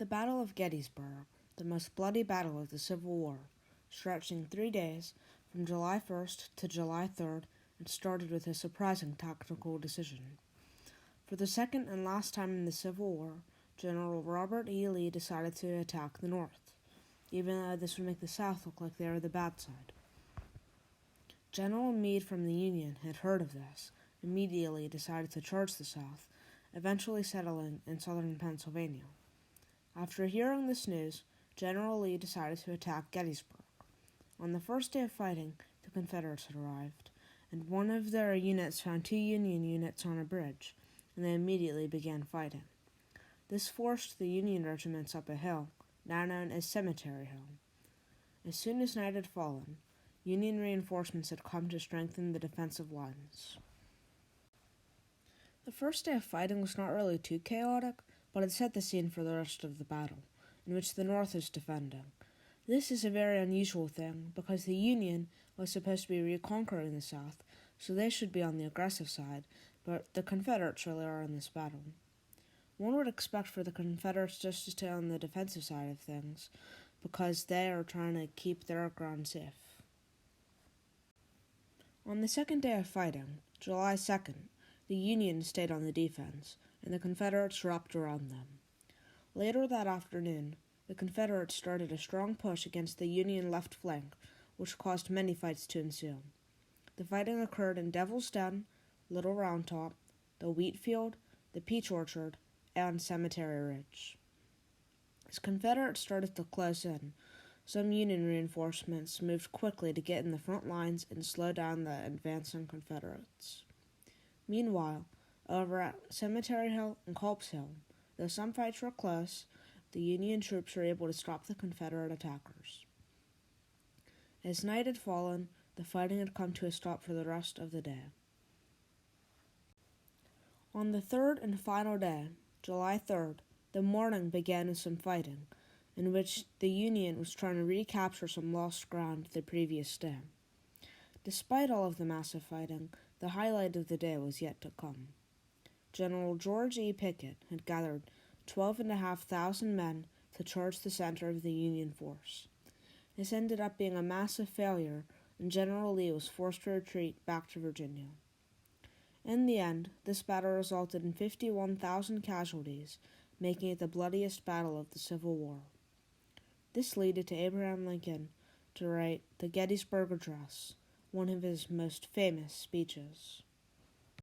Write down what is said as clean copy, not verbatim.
The Battle of Gettysburg, the most bloody battle of the Civil War, stretching 3 days from July 1st to July 3rd, and started with a surprising tactical decision. For the second and last time in the Civil War, General Robert E. Lee decided to attack the North, even though this would make the South look like they were the bad side. General Meade from the Union had heard of this, and immediately decided to charge the South, eventually settling in southern Pennsylvania. After hearing this news, General Lee decided to attack Gettysburg. On the first day of fighting, the Confederates had arrived, and one of their units found 2 Union units on a bridge, and they immediately began fighting. This forced the Union regiments up a hill, now known as Cemetery Hill. As soon as night had fallen, Union reinforcements had come to strengthen the defensive lines. The first day of fighting was not really too chaotic, but it set the scene for the rest of the battle, in which the North is defending. This is a very unusual thing, because the Union was supposed to be reconquering the South, so they should be on the aggressive side, but the Confederates really are in this battle. One would expect for the Confederates just to stay on the defensive side of things, because they are trying to keep their ground safe. On the second day of fighting, July 2nd, the Union stayed on the defense, and the Confederates wrapped around them. Later that afternoon, the Confederates started a strong push against the Union left flank, which caused many fights to ensue. The fighting occurred in Devil's Den, Little Round Top, the Wheat Field, the Peach Orchard, and Cemetery Ridge. As Confederates started to close in, some Union reinforcements moved quickly to get in the front lines and slow down the advancing Confederates. Meanwhile, over at Cemetery Hill and Culp's Hill, though some fights were close, the Union troops were able to stop the Confederate attackers. As night had fallen, the fighting had come to a stop for the rest of the day. On the third and final day, July 3rd, the morning began with some fighting, in which the Union was trying to recapture some lost ground the previous day. Despite all of the massive fighting, the highlight of the day was yet to come. General George E. Pickett had gathered 12,500 men to charge the center of the Union force. This ended up being a massive failure, and General Lee was forced to retreat back to Virginia. In the end, this battle resulted in 51,000 casualties, making it the bloodiest battle of the Civil War. This led to Abraham Lincoln to write the Gettysburg Address, one of his most famous speeches.